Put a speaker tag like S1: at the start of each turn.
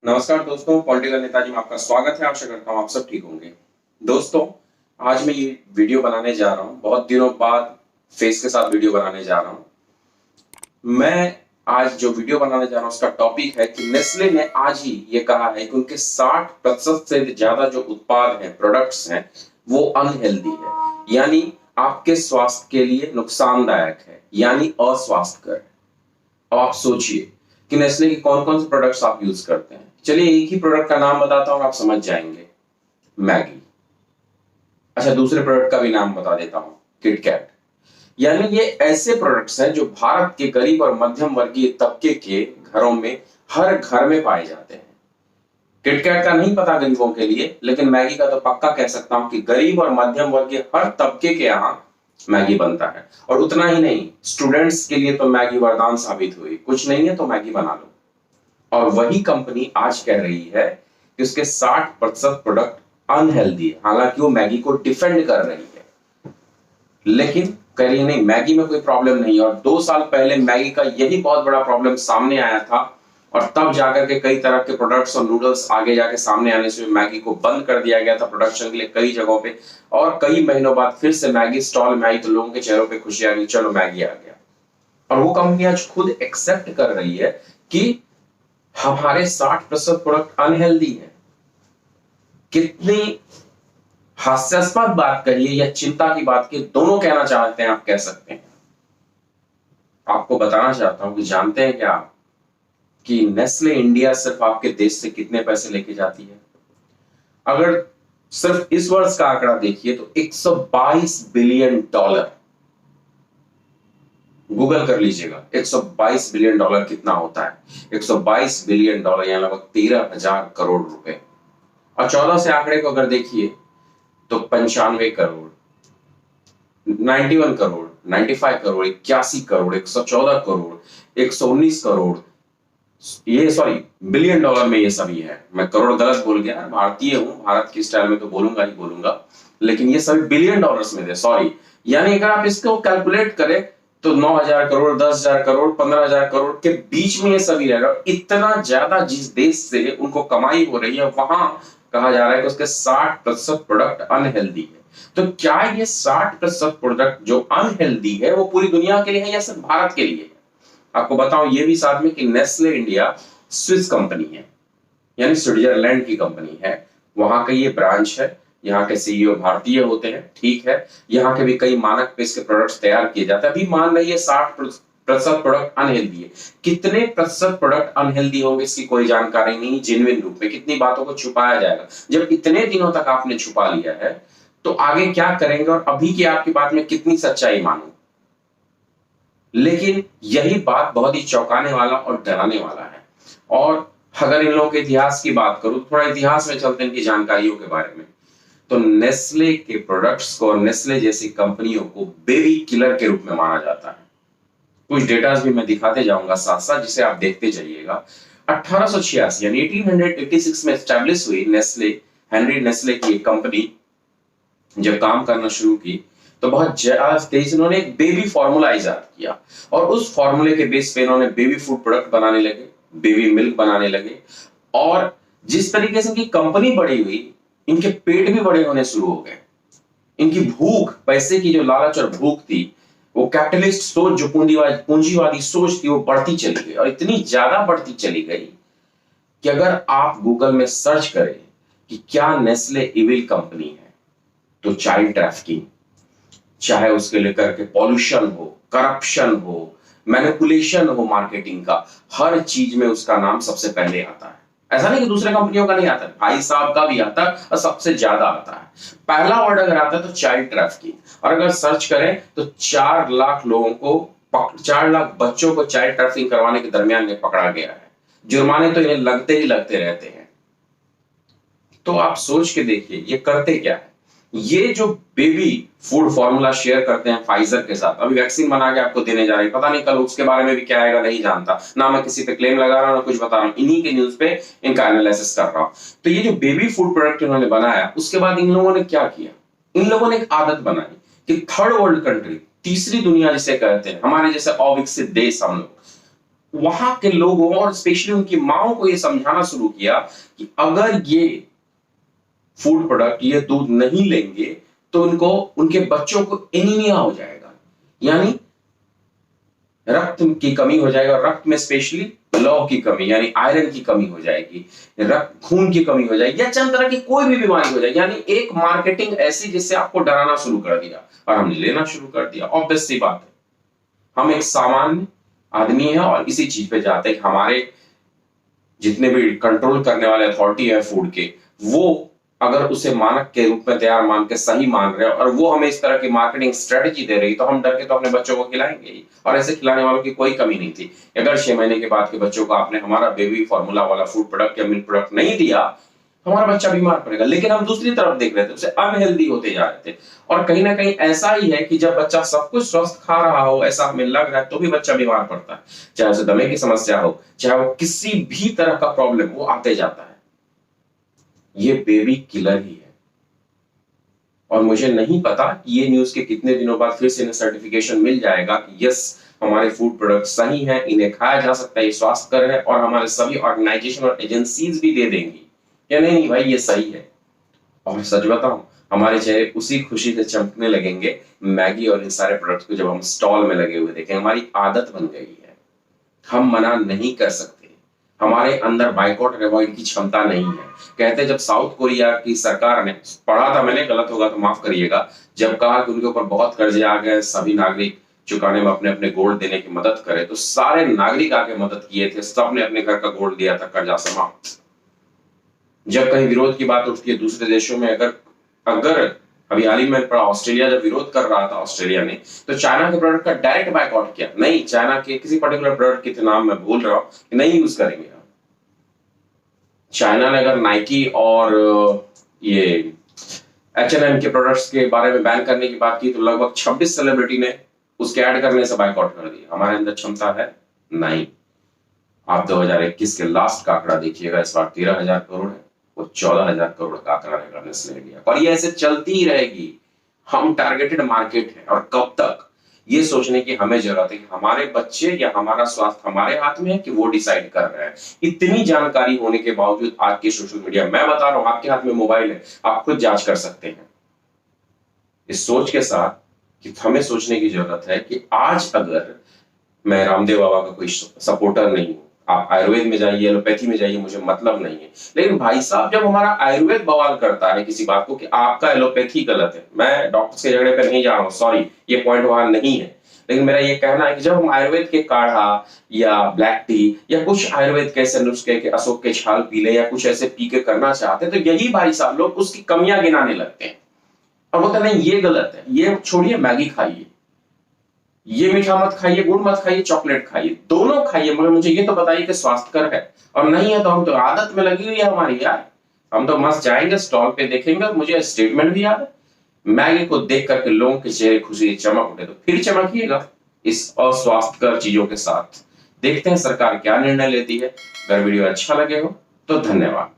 S1: नमस्कार दोस्तों, पॉलिटिकल नेताजी में आपका स्वागत है। आशा करता हूँ आप सब ठीक होंगे। दोस्तों, आज मैं ये वीडियो बनाने जा रहा हूँ। बहुत दिनों बाद फेस के साथ वीडियो बनाने जा रहा हूँ। मैं आज जो वीडियो बनाने जा रहा हूँ उसका टॉपिक है कि नेस्ले ने आज ही ये कहा है कि उनके 60% से ज्यादा जो उत्पाद हैं, प्रोडक्ट्स हैं, वो अनहेल्दी है, यानी आपके स्वास्थ्य के लिए नुकसानदायक है, यानी अस्वास्थ्यकर है। अब आप सोचिए कि नेस्ले के कौन कौन से प्रोडक्ट्स आप यूज करते हैं। चलिए एक ही प्रोडक्ट का नाम बताता हूं, आप समझ जाएंगे। मैगी। अच्छा, दूसरे प्रोडक्ट का भी नाम बता देता हूं, किटकैट। यानी ये ऐसे प्रोडक्ट्स हैं जो भारत के गरीब और मध्यम वर्गीय तबके के घरों में, हर घर में पाए जाते हैं। किटकैट का नहीं पता गरीबों के लिए, लेकिन मैगी का तो पक्का कह सकता हूं कि गरीब और मध्यम वर्गीय हर तबके के यहाँ मैगी बनता है। और उतना ही नहीं, स्टूडेंट्स के लिए तो मैगी वरदान साबित हुई। कुछ नहीं है तो मैगी बना लो। और वही कंपनी आज कह रही है कि उसके 60% प्रोडक्ट अनहेल्दी है। हालांकि वो मैगी को डिफेंड कर रही है, लेकिन कह रही नहीं, मैगी में कोई प्रॉब्लम नहीं है। और 2 साल पहले मैगी का यही बहुत बड़ा प्रॉब्लम सामने आया था, और तब जाकर के कई तरह के प्रोडक्ट्स और नूडल्स आगे जाके सामने आने से मैगी को बंद कर दिया गया था प्रोडक्शन के लिए कई जगहों पे। और कई महीनों बाद फिर से मैगी स्टॉल में आई तो लोगों के चेहरों पे खुशी आ गई, चलो मैगी आ गया। और वो कंपनी आज खुद एक्सेप्ट कर रही है कि हमारे 60% प्रोडक्ट अनहेल्दी है। कितनी हास्यास्पद बात करिए या चिंता की बात, की दोनों कहना चाहते हैं, आप कह सकते हैं। आपको बताना चाहता हूं कि जानते हैं क्या आप कि नेस्ले इंडिया सिर्फ आपके देश से कितने पैसे लेके जाती है? अगर सिर्फ इस वर्ष का आंकड़ा देखिए तो $122 बिलियन। गूगल कर लीजिएगा, $122 बिलियन कितना होता है। $122 बिलियन यानी लगभग 13,000 करोड़ रुपए। और 14 से आंकड़े को अगर देखिए तो 95 करोड़, 91 करोड़, 95 करोड़, 81 करोड़, 114 करोड़, 119 करोड़, ये सॉरी $1 बिलियन में ये सभी है। मैं करोड़ गलत बोल गया, भारतीय हूं, भारत की स्टाइल में तो बोलूंगा ही बोलूंगा, लेकिन ये सभी $1 बिलियन में थे, सॉरी। यानी अगर आप इसको कैलकुलेट करें तो 9,000 करोड़, 10,000 करोड़, 15,000 करोड़ के बीच में ये सभी रहेगा। इतना ज्यादा जिस देश से उनको कमाई हो रही है, वहां कहा जा रहा है कि उसके 60% प्रोडक्ट अनहेल्दी है। तो क्या ये 60% प्रोडक्ट जो अनहेल्दी है वो पूरी दुनिया के लिए है या सिर्फ भारत के लिए है? आपको बताऊं ये भी साथ में कि नेस्ले इंडिया स्विस कंपनी है, यानी स्विट्जरलैंड की कंपनी है। वहां का ये ब्रांच है। यहाँ के सीईओ भारतीय होते हैं, ठीक है। यहाँ के भी कई मानक पे इसके प्रोडक्ट्स तैयार किए जाते हैं। अभी मान रही है 60% प्रोडक्ट अनहेल्दी है। कितने प्रतिशत प्रोडक्ट अनहेल्दी होंगे इसकी कोई जानकारी नहीं, जेन्युइन रूप में कितनी बातों को छुपाया जाएगा। जब इतने दिनों तक आपने छुपा लिया है तो आगे क्या करेंगे, और अभी की आपकी बात में कितनी सच्चाई मानूं। लेकिन यही बात बहुत ही चौंकाने वाला और डराने वाला है। और अगर इन लोगों के इतिहास की बात करूं, थोड़ा इतिहास में चलते हैं इनकी जानकारियों के बारे में। तो नेस्ले के प्रोडक्ट्स को और नेस्ले जैसी कंपनियों को बेबी किलर के रूप में माना जाता है। कुछ डेटास भी मैं दिखाते जाऊंगा साथ साथ, जिसे आप देखते जाइएगा। 1886 यानी 1886 में एस्टैब्लिश हुई नेस्ले, हेनरी नेस्ले की एक कंपनी जब काम करना शुरू की तो बहुत ज्यादा तेज इन्होंने एक बेबी फॉर्मूला इजाद किया। और उस फॉर्मूले के बेस पे इन्होंने बेबी फूड प्रोडक्ट बनाने लगे, बेबी मिल्क बनाने लगे। और जिस तरीके से इनकी कंपनी बड़ी हुई, इनके पेट भी बड़े होने शुरू हो गए। इनकी भूख, पैसे की जो लालच और भूख थी, वो कैपिटलिस्ट सोच, जो पूंजीवादी सोच थी, वो बढ़ती चली गई। और इतनी ज्यादा बढ़ती चली गई कि अगर आप गूगल में सर्च करें कि क्या नेस्ले इविल कंपनी है, तो चाइल्ड ट्रैफिकिंग, चाहे उसके लेकर के पॉल्यूशन हो, करप्शन हो, मैनिपुलेशन हो, मार्केटिंग का, हर चीज में उसका नाम सबसे पहले आता है। ऐसा नहीं कि दूसरे कंपनियों का नहीं आता है, भाई साहब का भी आता है और सबसे ज्यादा आता है। पहला वर्ड अगर आता है तो चाइल्ड ट्रैफिकिंग। और अगर सर्च करें तो 4 लाख लोगों को, 4 लाख बच्चों को चाइल्ड ट्रैफिकिंग करवाने के दरमियान में पकड़ा गया है। जुर्माने तो इन्हें लगते ही लगते रहते हैं। तो आप सोच के देखिए ये करते क्या है। ये जो बेबी फूड फॉर्मूला शेयर करते हैं फाइजर के साथ, अभी वैक्सीन बना के आपको देने जा रही है, पता नहीं कल उसके बारे में भी क्या आएगा, नहीं जानता। ना मैं किसी पे क्लेम लगा रहा हूं ना कुछ बता रहा हूं, इन्हीं के न्यूज पे इनका एनालिसिस कर रहा हूं। तो ये जो बेबी फूड प्रोडक्ट इन्होंने बनाया, उसके बाद इन लोगों ने क्या किया, इन लोगों ने एक आदत बनाई कि थर्ड वर्ल्ड कंट्री, तीसरी दुनिया जिसे कहते हैं, हमारे जैसे अविकसित देश हम लोग, वहां के लोगों और स्पेशली उनकी माओ को यह समझाना शुरू किया कि अगर ये फूड प्रोडक्ट, ये दूध नहीं लेंगे तो उनको, उनके बच्चों को एनीमिया हो जाएगा, यानी रक्त की कमी हो जाएगा। रक्त में स्पेशली लौ की कमी यानी आयरन की कमी हो जाएगी, रक्त खून की कमी हो जाएगी, या चंद तरह की कोई भी बीमारी हो जाएगी। यानी एक मार्केटिंग ऐसी जिससे आपको डराना शुरू कर दिया और हमने लेना शुरू कर दिया। ऑब्वियस सी बात है, हम एक सामान्य आदमी है और इसी चीज पे जाते हैं कि हमारे जितने भी कंट्रोल करने वाले अथॉरिटी है फूड के, वो अगर उसे मानक के रूप में तैयार मान के सही मान रहे हैं और वो हमें इस तरह की मार्केटिंग स्ट्रेटेजी दे रही, तो हम डर के तो अपने बच्चों को खिलाएंगे ही। और ऐसे खिलाने वालों की कोई कमी नहीं थी। अगर 6 महीने के बाद के बच्चों को आपने हमारा बेबी फॉर्मूला वाला फूड प्रोडक्ट या मिल्क प्रोडक्ट नहीं दिया, हमारा बच्चा बीमार पड़ेगा। लेकिन हम दूसरी तरफ देख रहे थे, उसे अनहेल्दी होते जा रहे थे। और कहीं ना कहीं ऐसा ही है कि जब बच्चा सब कुछ स्वस्थ खा रहा हो, ऐसा हमें लग रहा है, तो भी बच्चा बीमार पड़ता है। चाहे उसे दमे की समस्या हो, चाहे वो किसी भी तरह का प्रॉब्लम, वो आते जाता है। ये बेबी किलर ही है। और मुझे नहीं पता कि ये न्यूज के कितने दिनों बाद फिर से इन्हें सर्टिफिकेशन मिल जाएगा कि यस, हमारे फूड प्रोडक्ट सही हैं, इन्हें खाया जा सकता है, ये स्वास्थ्यकर है, और हमारे सभी ऑर्गेनाइजेशन और एजेंसीज भी दे देंगी या नहीं भाई ये सही है। और सच बताऊं, हमारे चेहरे उसी खुशी से चमकने लगेंगे मैगी और इन सारे प्रोडक्ट्स को जब हम स्टॉल में लगे हुए देखें। हमारी आदत बन गई है, हम मना नहीं कर सकते। हमारे अंदर बाइकॉट और अवॉइड की क्षमता नहीं है। कहते हैं जब साउथ कोरिया की सरकार ने, पढ़ा था मैंने, गलत होगा तो माफ करिएगा, जब कहा कि उनके ऊपर बहुत कर्जे आ गए, सभी नागरिक चुकाने में अपने अपने गोल्ड देने की मदद करें, तो सारे नागरिक आके मदद किए थे, सबने अपने घर का गोल्ड दिया था कर्जा समाप्त। जब कहीं विरोध की बात उठती है दूसरे देशों में, अगर अभी हाल ही में पढ़ा, ऑस्ट्रेलिया जब विरोध कर रहा था ऑस्ट्रेलिया ने, तो चाइना के प्रोडक्ट का डायरेक्ट बाइकआउट किया। नहीं, चाइना के किसी पर्टिकुलर प्रोडक्ट के नाम मैं भूल रहा हूं, नहीं यूज करेंगे। चाइना ने अगर नाइकी और ये H&M के प्रोडक्ट्स के बारे में बैन करने की बात की, तो लगभग 26 सेलिब्रिटी ने उसके ऐड करने से बाइकआउट कर दिया। हमारे अंदर क्षमता है नहीं। आप 2021 के लास्ट का आंकड़ा देखिएगा, इस बार 13,000 करोड़ है, वो 14,000 करोड़ का आंकड़ा रहेगा नेस्ले इंडिया। और ये ऐसे चलती ही रहेगी। हम टारगेटेड मार्केट है, और कब तक, ये सोचने की हमें जरूरत है कि हमारे बच्चे या हमारा स्वास्थ्य हमारे हाथ में है कि वो डिसाइड कर रहे हैं। इतनी जानकारी होने के बावजूद आज के सोशल मीडिया, मैं बता रहा हूं, आपके हाथ में मोबाइल है, आप खुद जांच कर सकते हैं। इस सोच के साथ कि हमें सोचने की जरूरत है कि आज अगर मैं रामदेव बाबा का कोई सपोर्टर नहीं हूं, आप आयुर्वेद में जाइए, एलोपैथी में जाइए, मुझे मतलब नहीं है। लेकिन भाई साहब, जब हमारा आयुर्वेद बवाल करता है किसी बात को कि आपका एलोपैथी गलत है, मैं डॉक्टर्स के झगड़े पे नहीं जा रहा हूं, सॉरी, ये पॉइंट वहां नहीं है। लेकिन मेरा ये कहना है कि जब हम आयुर्वेद के काढ़ा या ब्लैक टी या कुछ आयुर्वेद के ऐसे नुस्खे के अशोक के छाल पी ले या कुछ ऐसे पी के करना चाहते हैं, तो यही भाई साहब लोग उसकी कमियां गिनाने लगते हैं और बोलते नहीं ये गलत है, ये छोड़िए, मैगी खाइए, ये मीठा मत खाइए, गुड़ मत खाइए, चॉकलेट खाइए, दोनों खाइए, मगर मुझे ये तो बताइए कि स्वास्थ्यकर है। और नहीं है तो हम तो आदत में लगी हुई है हमारी यार, हम तो मस्त जाएंगे स्टॉल पे देखेंगे। मुझे स्टेटमेंट भी याद है, मैगी को देख करके लोगों के चेहरे खुशी चमक उठे, तो फिर चमकिएगा इस अस्वास्थ्यकर चीजों के साथ। देखते हैं सरकार क्या निर्णय लेती है। अगर वीडियो अच्छा लगे हो तो धन्यवाद।